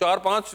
4-5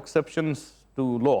exceptions to law.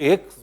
1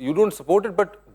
You don't support it, but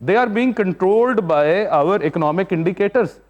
They are being controlled by our economic indicators.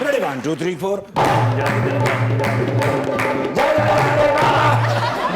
Ready, 1, 2, 3, 4.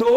2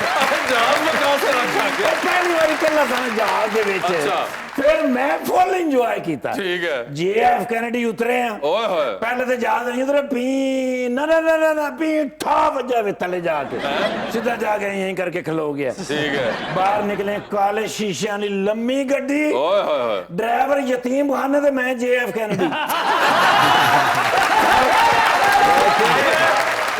जहाज में कहां से रखा गया? पहली बार कला सा जहाज दे विच अच्छा। फिर मैं फुल इंजॉय कीता ठीक है। JF कैनेडी उतरे हैं ओए होए। पहले तो जहाज नहीं उतरे पी ना ना ना ना, ना पी ठा बजा वे तले जाके सीधा जाके यहीं करके खलो गया ठीक है। बाहर निकले काले शीशे वाली लम्मी गड्डी ओए होए होए। ड्राइवर यतीम खाने ते मैं JF कैनेडी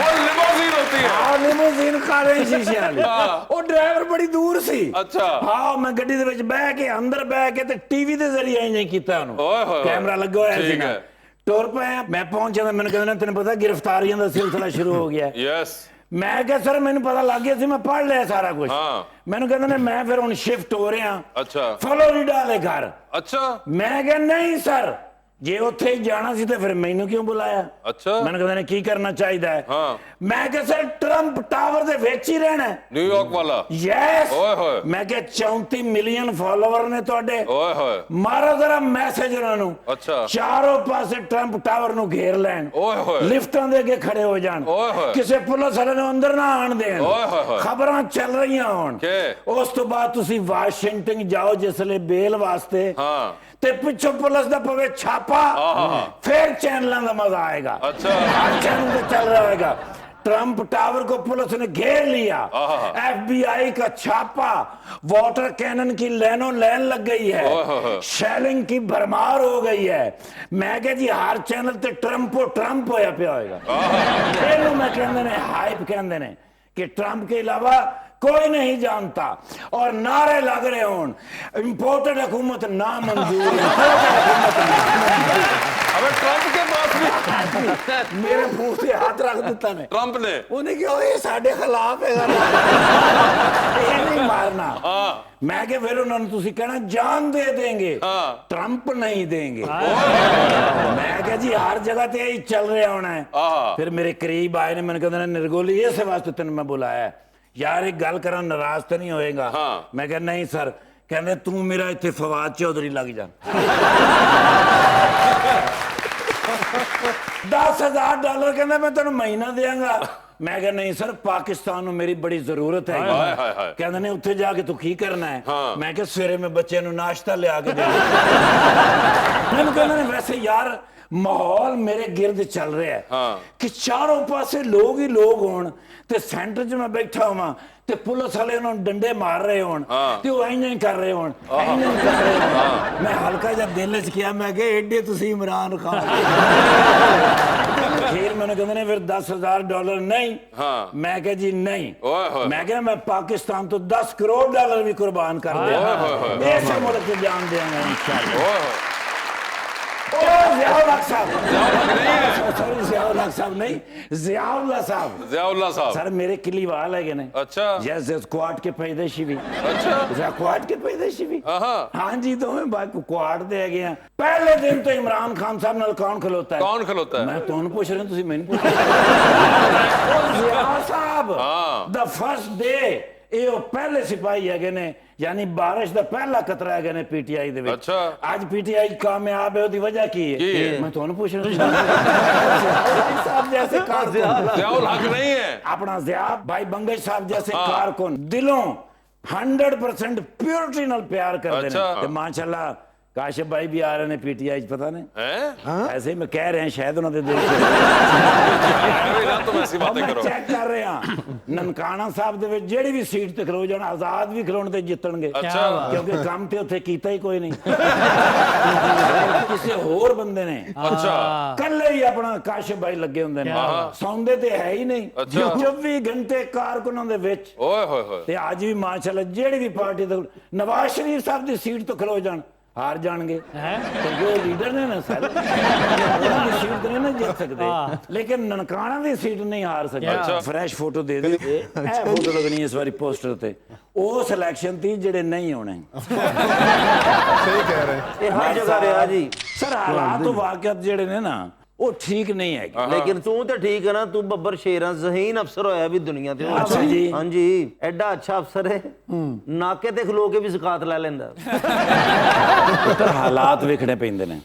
वो लिमोजीन होती है। हाँ लिमोजीन काले शीशे वाली ਉਹ ਡਰਾਈਵਰ ਬੜੀ ਦੂਰ ਸੀ ਅੱਛਾ। ਹਾਂ ਮੈਂ ਗੱਡੀ ਦੇ ਵਿੱਚ ਬਹਿ ਕੇ ਅੰਦਰ ਬਹਿ ਕੇ ਤੇ ਟੀਵੀ ਦੇ ਜ਼ਰੀਏ ਇੰਜ ਕੀਤਾ ਉਹਨੂੰ ਓਏ ਹੋਏ। ਕੈਮਰਾ ਲੱਗਾ ਹੋਇਆ ਸੀ ਠੀਕ ਨਾ ਹੈ। ਟੁਰ ਪਏ ਮੈਂ ਪਹੁੰਚ ਜਾਂਦਾ ਮੈਨੂੰ ਕਹਿੰਦੇ ਨੇ ਤੈਨੂੰ ਪਤਾ ਗ੍ਰਿਫਤਾਰੀਆਂ ਦਾ ਸਿਲਸਿਲਾ ਸ਼ੁਰੂ ਹੋ ਗਿਆ यस। ਮੈਂ ਕਿਹਾ ਸਰ ਮੈਨੂੰ ਪਤਾ ਲੱਗ ਗਿਆ ਸੀ ਮੈਂ ਪੜ੍ਹ ਲਿਆ ਸਾਰਾ ਕੁਝ ਹਾਂ। ਮੈਨੂੰ ਕਹਿੰਦੇ ਨੇ ਮੈਂ ਫਿਰ ਹੁਣ ਸ਼ਿਫਟ ਹੋ ਰਿਹਾ अच्छा ਫਲੋਰੀਡਾ ਦੇ ਘਰ अच्छा ਮੈਂ ਕਿਹਾ ਨਹੀਂ ਸਰ ਜੇ ਉੱਥੇ ਹੀ ਜਾਣਾ ਸੀ ਤੇ ਫਿਰ ਮੈਨੂੰ ਕਿਉਂ ਬੁਲਾਇਆ अच्छा ਮੈਨੂੰ ਕਹਿੰਦੇ ਨੇ ਕੀ ਕਰਨਾ ਚਾਹੀਦਾ ਹੈ ਹਾਂ। ਮੈਂ ਕਿਹਾ ਸਰ ਟਰੰਪ ਟਾਵਰ ਦੇ ਵਿੱਚ ਹੀ ਰਹਿਣਾ ਹੈ न्यूयॉर्क वाला। ਯੈਸ ਓਏ ਹੋਏ। ਮੈਂ ਕਿਹਾ 34 ਮਿਲੀਅਨ ਫਾਲੋਅਰ ਨੇ ਤੁਹਾਡੇ ओए होए। ਮਾਰੋ ਜ਼ਰਾ ਮੈਸੇਜ ਉਹਨਾਂ ਨੂੰ ਅੱਛਾ। ਚਾਰੋਂ ਪਾਸੇ ਟਰੰਪ ਟਾਵਰ ਨੂੰ ਘੇਰ ਲੈਣ ਓਏ ਹੋਏ। ਲਿਫਟਾਂ ਦੇ ਅੱਗੇ ਖੜੇ ਹੋ ਜਾਣ ਓਏ ਹੋਏ। ਕਿਸੇ ਪੁਲਿਸ ਵਾਲੇ ਨੂੰ ਅੰਦਰ ਨਾ ਆਣ ਦੇਣ ਓਏ ਹੋਏ ਹੋਏ। ਖਬਰਾਂ ਚੱਲ ਰਹੀਆਂ ਹੋਣ ਕਿ? ਉਸ ਤੋਂ ਬਾਅਦ ਤੁਸੀਂ ਵਾਸ਼ਿੰਗਟਨ ਜਾਓ ਜਿਸ ਲਈ ਬੇਲ ਵਾਸਤੇ हाँ। ਤੇ ਪਿੱਛੋਂ ਪੁਲਿਸ ਦਾ ਪਵੇ ਛਾਪਾ ਫਿਰ ਚੈਨਲਾਂ ਦਾ ਮਜ਼ਾ ਆਏਗਾ अच्छा। हर चैनल पे चल रहा होगा ट्रंप टावर को पुलिस ने घेर लिया FBI का छापा वाटर कैनन की लाइनों लाइन लग गई है शेलिंग की भरमार हो गई है मैं कह जी हर चैनल ते ट्रंप होया पिया होएगा ਇਹਨੂੰ मैं कहंदे ने हाइप कहंदे ने कि ट्रंप के अलावा कोई नहीं जानता और नारे लग रहे होन इंपोर्टेड हुकूमत ना मंजूर अबे ट्रंप के पास भी मेरे मुंह से हाथ रख देता ने ट्रंप ने ਉਹਨੇ ਕਿਹਾ ਇਹ ਸਾਡੇ ਖਿਲਾਫ ਹੈਗਾ ਇਹ ਨਹੀਂ ਮਾਰਨਾ ਮੈਂ ਕਿਹਾ ਫਿਰ ਉਹਨਾਂ ਨੂੰ ਤੁਸੀਂ ਕਹਿਣਾ ਜਾਨ ਦੇ ਦੇਂਗੇ ਟਰੰਪ ਨਹੀਂ ਦੇਂਗੇ ਮੈਂ ਕਿਹਾ ਜੀ ਹਰ ਜਗ੍ਹਾ ਤੇ ਇਹ ਚੱਲ ਰਿਹਾ ਹੋਣਾ ਹੈ ਫਿਰ ਮੇਰੇ ਕਰੀਬ ਆਏ ਨੇ ਮੈਨੂੰ ਕਹਿੰਦੇ ਨੇ ਨਿਰਗੋਲੀ ਇਸੇ ਵਾਸਤੇ ਤੈਨੂੰ ਮੈਂ ਬੁਲਾਇਆ ਯਾਰ ਇੱਕ ਗੱਲ ਕਰਾਂ ਨਾਰਾਜ਼ ਤਾਂ ਨਹੀਂ ਹੋਏਗਾ ਮੈਂ ਕਿਹਾ ਨਹੀਂ ਸਰ ਕਹਿੰਦੇ ਤੂੰ ਮੇਰਾ ਇੱਥੇ ਫਵਾਦ ਚੌਧਰੀ ਲੱਗ ਜਾ $10,000 ਕਹਿੰਦਾ ਮੈਂ ਤੈਨੂੰ ਮਹੀਨਾ ਦੇਵਾਂਗਾ ਮੈਂ ਕਿਹਾ ਨਹੀਂ ਸਰ ਪਾਕਿਸਤਾਨ ਨੂੰ ਮੇਰੀ ਬੜੀ ਜ਼ਰੂਰਤ ਹੈ ਕਹਿੰਦੇ ਨੇ ਉੱਥੇ ਜਾ ਕੇ ਤੂੰ ਕੀ ਕਰਨਾ ਹੈ ਮੈਂ ਕਿਹਾ ਸਵੇਰੇ ਮੈਂ ਬੱਚਿਆਂ ਨੂੰ ਨਾਸ਼ਤਾ ਲਿਆ ਕੇ ਦੇਣਾ ਮੈਨੂੰ ਕਹਿੰਦੇ ਨੇ ਵੈਸੇ ਯਾਰ ਮਾਹੌਲ ਮੇਰੇ ਗਿਰਦ ਚੱਲ ਰਿਹਾ ਹੈ ਕਿ ਚਾਰੋਂ ਪਾਸੇ ਲੋਕ ਹੀ ਲੋਕ ਹੋਣ ਤੇ ਸੈਂਟਰ 'ਚ ਮੈਂ ਬੈਠਾ ਹਾਂ ਤੇ ਪੁਲਿਸ ਵਾਲੇ ਉਹਨਾਂ ਨੂੰ ਡੰਡੇ ਮਾਰ ਰਹੇ ਹੋਣ ਤੇ ਉਹ ਇੰਜ ਹੀ ਕਰ ਰਹੇ ਹੋਣ ਇੰਜ ਹੀ ਕਰ ਰਹੇ ਹੋਣ ਮੈਂ ਹਲਕਾ ਜਿਹਾ ਦਿਲ 'ਚ ਕਿਹਾ ਮੈਂ ਕਿਹਾ ਏਡੇ ਤੁਸੀਂ ਇਮਰਾਨ ਖਾਨ ਫਿਰ ਮੈਨੂੰ ਕਹਿੰਦੇ ਨੇ ਫਿਰ $10,000 ਨਹੀਂ ਮੈਂ ਕਿਹਾ ਜੀ ਨਹੀਂ ਮੈਂ ਕਿਹਾ ਮੈਂ ਪਾਕਿਸਤਾਨ ਤੋਂ $10 ਕਰੋੜ ਵੀ ਕੁਰਬਾਨ ਕਰ ਦਿਆਂ ਇਸੇ ਮੁਲਕ 'ਚ ਜਾਨ ਦਿਆਂਗਾ ਇਨਸ਼ਾਅੱਲਾ ज़ियाउल हक साहब ज़ियाउल हक साहब नहीं ज़ियाउल्लाह साहब सर मेरे किलीवाल है ने अच्छा जैसे क्वाड के पैदाइशी भी अच्छा क्वाड के पैदाइशी भी हाँ जी दोवें बाकी क्वाड दे गए हैं पहले दिन तो इमरान खान साहब नाल कौन खलोता है मैं तुहानू पूछ रहा तुसीं मैनू पूछ ज़ियाउल साहब द फर्स्ट डे ਇਹ ਪਹਿਲੇ ਸਿਪਾਹੀ ਹੈਗੇ ਨੇ ਯਾਨੀ ਬਾਰਿਸ਼ ਦਾ ਪਹਿਲਾ ਕਤਰਾ ਹੈਗੇ ਨੇ ਪੀਟੀਆਈ ਦੇ ਵਿੱਚ ਅੱਜ ਪੀਟੀਆਈ ਕਾਮਯਾਬ ਹੈ ਉਹਦੀ ਵਜ੍ਹਾ ਕੀ ਹੈ ਮੈਂ ਤੁਹਾਨੂੰ ਪੁੱਛ ਰਿਹਾ ਸਾਹਿਬ ਜੈਸੇ कारकुन ज़ियाउल हक नहीं है अपना ज़िया भाई बंगश साहब जैसे कारकुन दिलों 100% प्योरिटी नाल प्यार करते हैं ते माशाल्लाह काशिफ भाई भी आ रहे ने पीटीआई पता नहीं ऐसे ही मैं कह रहे हैं शायद उन्होंने देख चेक कर रहे हैं ननकाना साहब ਦੇ ਵਿੱਚ ਜਿਹੜੀ ਵੀ ਸੀਟ ਤੇ ਖਲੋ ਜਾਣ ਆਜ਼ਾਦ ਵੀ ਖਲੋਣ ਤੇ ਜਿੱਤਣਗੇ ਕਿਉਂਕਿ ਕੰਮ ਤੇ ਉੱਥੇ ਕੀਤਾ ਹੀ ਕੋਈ ਨਹੀਂ ਕਿਸੇ ਹੋਰ ਬੰਦੇ ਨੇ ਕੱਲੇ ਹੀ ਆਪਣਾ ਕਾਸ਼ਿਫ ਭਾਈ ਲੱਗੇ ਹੁੰਦੇ ਨੇ ਸੌਂਦੇ ਤੇ ਹੈ ਹੀ ਨਹੀਂ 24 ਘੰਟੇ ਕਾਰਕੁਨਾਂ ਦੇ ਵਿੱਚ ਓਏ ਹੋਏ ਹੋਏ ਤੇ ਅੱਜ ਵੀ ਮਾਸ਼ਾਅੱਲਾ ਜਿਹੜੀ ਵੀ ਪਾਰਟੀ ਤੋਂ ਨਵਾਜ਼ ਸ਼ਰੀਫ ਸਾਹਿਬ ਦੀ ਸੀਟ ਤੋਂ ਖਲੋ ਜਾਣ हार जाएंगे क्योंकि वो लीडर ने ना सर सीट तो नहीं ना जीत सकते लेकिन ननकाना की सीट नहीं हार सकते फ्रेश फोटो दे दी फोटो लगनी इस बारी पोस्टर ते ਉਹ ਸਿਲੈਕਸ਼ਨ ਤੀ ਜਿਹੜੇ ਨਹੀਂ ਹੋਣੇ सही कह रहे हैं ਇਹ ਹਰ ਜਗ੍ਹਾ ਰਿਹਾ ਜੀ ਸਰ ਹਾਲਾਤ ਵਾਕਿਆਤ ਜਿਹੜੇ ਨੇ ਨਾ ਉਹ ਠੀਕ ਨਹੀਂ ਹੈਗੇ ਲੇਕਿਨ ਤੂੰ ਤਾਂ ਠੀਕ ਹੈ ਨਾ ਤੂੰ ਬੱਬਰ ਸ਼ੇਰਾਂ ਜ਼ਹੀਨ ਅਫਸਰ ਹੋਇਆ ਵੀ ਦੁਨੀਆ ਤੇ ਅੱਛਾ ਜੀ ਹਾਂਜੀ ਐਡਾ ਅੱਛਾ ਅਫਸਰ ਹੈ ਨਾਕੇ ਤੇ ਖਲੋ ਕੇ ਵੀ ਜ਼ਕਾਤ ਲੈ ਲੈਂਦਾ ਪਰ ਹਾਲਾਤ ਵੇਖਣੇ ਪੈਂਦੇ ਨੇ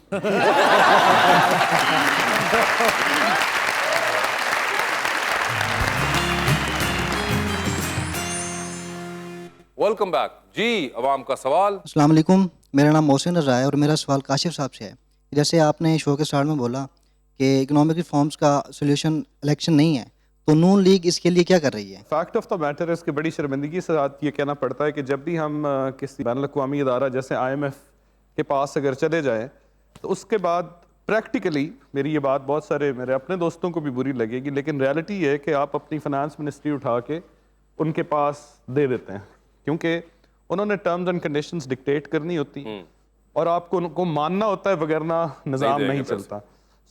वेलकम बैक जी। अवाम का सवाल। अस्सलाम वालेकुम, मेरा नाम मोहसिन रज़ा है और मेरा सवाल काशिफ साहब से है। जैसे आपने शो के स्टार्ट में बोला कि इकोनॉमिक रिफॉर्म्स का सोल्यूशन इलेक्शन नहीं है, तो नून लीग इसके लिए क्या कर रही है? फैक्ट ऑफ द मैटर है कि बड़ी शर्मिंदगी से साथ ये कहना पड़ता है कि जब भी हम किसी बैनुल-अक़वामी इदारा जैसे IMF के पास अगर चले जाएं तो उसके बाद प्रैक्टिकली, मेरी ये बात बहुत सारे मेरे अपने दोस्तों को भी बुरी लगेगी, लेकिन रियलिटी ये है कि आप अपनी फाइनेंस मिनिस्ट्री उठा के उनके पास दे देते हैं, क्योंकि उन्होंने टर्म्स एंड कंडीशंस डिक्टेट करनी होती और आपको उनको मानना होता है, वगरना निज़ाम नहीं चलता।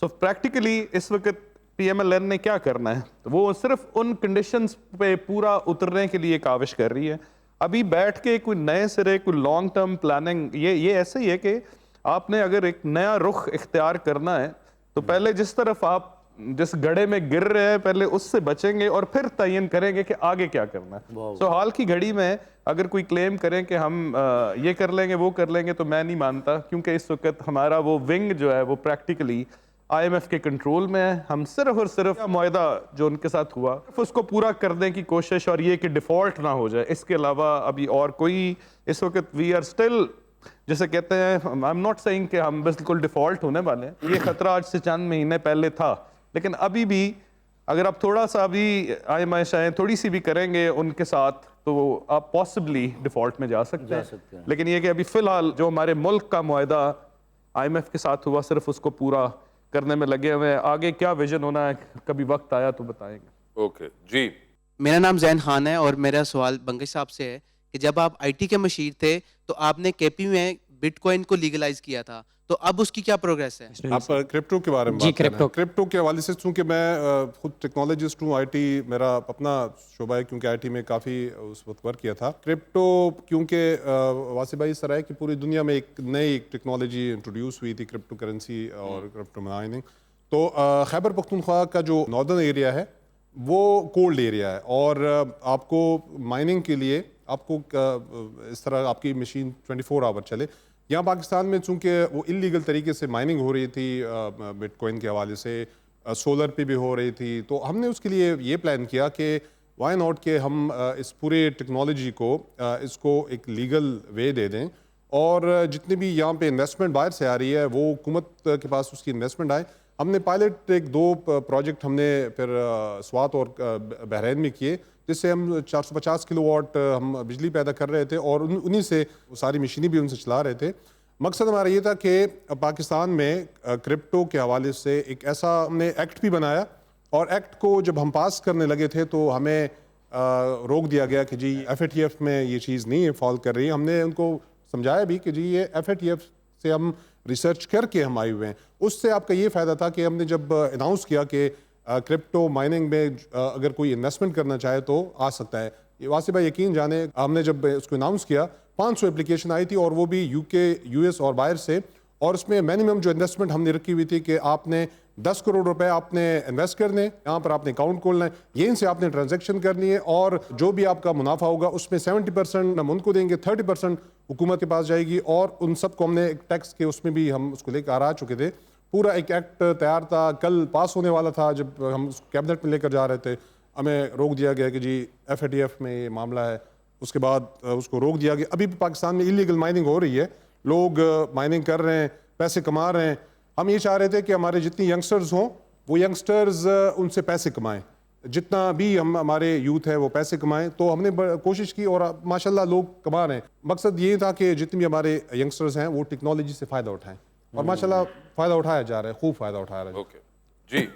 सो प्रैक्टिकली इस वक्त PMLN ने क्या करना है, तो वो सिर्फ उन कंडीशंस पे पूरा उतरने के लिए काविश कर रही है। अभी बैठ के कोई नए सिरे कोई लॉन्ग टर्म प्लानिंग, ये ऐसे ही है कि आपने अगर एक नया रुख इख्तियार करना है तो पहले जिस तरफ आप जिस गड्ढे में गिर रहे हैं पहले उससे बचेंगे और फिर तयन करेंगे कि आगे क्या करना है। सो हाल की घड़ी में अगर कोई क्लेम करें कि हम ये कर लेंगे वो कर लेंगे, तो मैं नहीं मानता, क्योंकि इस वक्त हमारा वो विंग जो है वो प्रैक्टिकली IMF के कंट्रोल में है। हम सिर्फ और सिर्फ मुआहदा जो उनके साथ हुआ उसको पूरा करने की कोशिश, और ये कि डिफ़ॉल्ट ना हो जाए, इसके अलावा अभी और कोई इस वक्त वी आर स्टिल, जैसे कहते हैं, आई एम नॉट सेइंग कि हम बिल्कुल डिफ़ॉल्ट होने वाले हैं। ये खतरा आज से चंद महीने पहले था, लेकिन अभी भी अगर आप थोड़ा सा भी आयमाइशाएं थोड़ी सी भी करेंगे उनके साथ तो आप पॉसिबली डिफ़ॉल्ट में जा सकते हैं। लेकिन ये कि अभी फ़िलहाल जो हमारे मुल्क का मुआहदा IMF के साथ हुआ सिर्फ उसको पूरा करने में लगे हुए हैं। आगे क्या विजन होना है कभी वक्त आया तो बताएंगे। ओके जी। मेरा नाम जैन खान है और मेरा सवाल बंगश साहब से है कि जब आप IT के मशीर थे तो आपने KP में बिटकॉइन को लीगलाइज किया था, तो अब उसकी क्या प्रोग्रेस है? आप क्रिप्टो के बारे में जी, बात कर रहे हैं। क्रिप्टो के हवाले से, चूंकि मैं खुद टेक्नोलॉजिस्ट हूँ, IT मेरा अपना शोबा है, क्योंकि IT में काफ़ी उस वक्त वर्क किया था। क्रिप्टो क्योंकि वासिफ भाई, इस तरह है कि पूरी दुनिया में एक नई ट्टेक्नोलॉजी इंट्रोड्यूस हुई थी, क्रिप्टो करेंसी और क्रिप्टो माइनिंग। तो खैबर पख्तूनख्वा का जो नॉर्दर्न एरिया है वो कोल्ड एरिया है, और आपको माइनिंग के लिए आपको इस तरह आपकी मशीन 24 आवर चले। यहाँ पाकिस्तान में चूंकि वो इलीगल तरीके से माइनिंग हो रही थी बिटकॉइन के हवाले से, सोलर पे भी हो रही थी, तो हमने उसके लिए ये प्लान किया कि वाई नॉट कि हम इस पूरे टेक्नोलॉजी को इसको एक लीगल वे दे दें, और जितनी भी यहाँ पे इन्वेस्टमेंट बाहर से आ रही है वो हुकूमत के पास उसकी इन्वेस्टमेंट आए। हमने पायलट एक 2 प्रोजेक्ट हमने फिर स्वात और बहरीन में किए, जिससे हम 450 किलोवाट हम बिजली पैदा कर रहे थे, और उन्हीं से सारी मशीनें भी उनसे चला रहे थे। मकसद हमारा ये था कि पाकिस्तान में क्रिप्टो के हवाले से एक ऐसा हमने एक्ट भी बनाया, और एक्ट को जब हम पास करने लगे थे तो हमें रोक दिया गया कि जी FATF में ये चीज़ नहीं फॉल कर रही है। हमने उनको समझाया भी कि जी ये FATF से हम रिसर्च करके हम आए हुए हैं। उससे आपका ये फ़ायदा था कि हमने जब अनाउंस किया कि क्रिप्टो माइनिंग में अगर कोई इन्वेस्टमेंट करना चाहे तो आ सकता है। ये वासिफ भाई यकीन जाने, हमने जब उसको अनाउंस किया 500 एप्लीकेशन आई थी, और वो भी UK, US और बाहर से, और उसमें मिनिमम जो इन्वेस्टमेंट हमने रखी हुई थी कि आपने 10 करोड़ रुपए आपने इन्वेस्ट करने, यहाँ पर आपने अकाउंट खोलना है, यहीं से आपने ट्रांजैक्शन करनी है, और जो भी आपका मुनाफा होगा उसमें 70% हम उनको देंगे, 30% हुकूमत के पास जाएगी, और उन सबको हमने एक टैक्स के उसमें भी हम उसको लेकर आ चुके थे। पूरा एक एक्ट तैयार था, कल पास होने वाला था। जब हम उसको कैबिनेट में लेकर जा रहे थे हमें रोक दिया गया कि जी FATF में ये मामला है। उसके बाद उसको रोक दिया गया। अभी भी पाकिस्तान में इलीगल माइनिंग हो रही है, लोग माइनिंग कर रहे हैं, पैसे कमा रहे हैं। हम ये चाह रहे थे कि हमारे जितनी यंगस्टर्स हों वो यंगस्टर्स उनसे पैसे कमाएं, जितना भी हम हमारे यूथ है वो पैसे कमाएं। तो हमने कोशिश की और माशाल्लाह लोग कमा रहे हैं। मकसद ये था कि जितने भी हमारे यंगस्टर्स हैं वो टेक्नोलॉजी से फ़ायदा उठाएं, और माशाल्लाह फ़ायदा उठाया जा रहा है, खूब फ़ायदा उठा रहा है। ओके जी।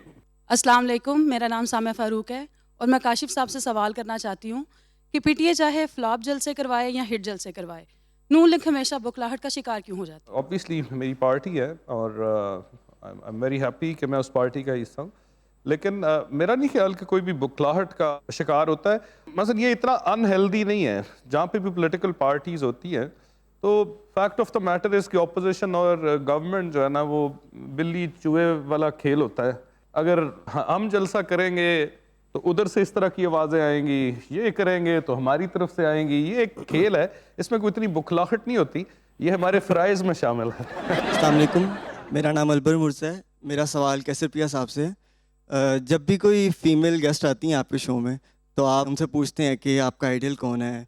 अस्सलाम वालेकुम, मेरा नाम सामिया फ़ारूक है और मैं काशिफ साहब से सवाल करना चाहती हूँ कि PTA चाहे फ्लॉप जलसे करवाए या हिट जलसे करवाए, नून लीग हमेशा बुखलाहट का शिकार क्यों हो जाता है? ऑब्वियसली मेरी पार्टी है और आई एम वेरी हैप्पी कि मैं उस पार्टी का हिस्सा हूँ, लेकिन मेरा नहीं ख्याल कि कोई भी बुखलाहट का शिकार होता है। मसलन ये इतना अनहेल्दी नहीं है। जहाँ पे भी पॉलिटिकल पार्टीज होती हैं तो fact of the matter is कि ऑपोजिशन और गवर्नमेंट जो है ना वो बिल्ली चूहे वाला खेल होता है। अगर हम जलसा करेंगे तो उधर से इस तरह की आवाज़ें आएंगी, ये करेंगे तो हमारी तरफ से आएंगी। ये एक खेल है, इसमें कोई इतनी बुखलाहट नहीं होती, ये हमारे फ़राइज़ में शामिल है। अस्सलाम वालेकुम, मेरा नाम अलबर मुर्सा है। मेरा सवाल कैसर प्रिया साहब से है। जब भी कोई फीमेल गेस्ट आती हैं आपके शो में तो आप उनसे पूछते हैं कि आपका आइडियल कौन है,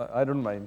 I don't mind.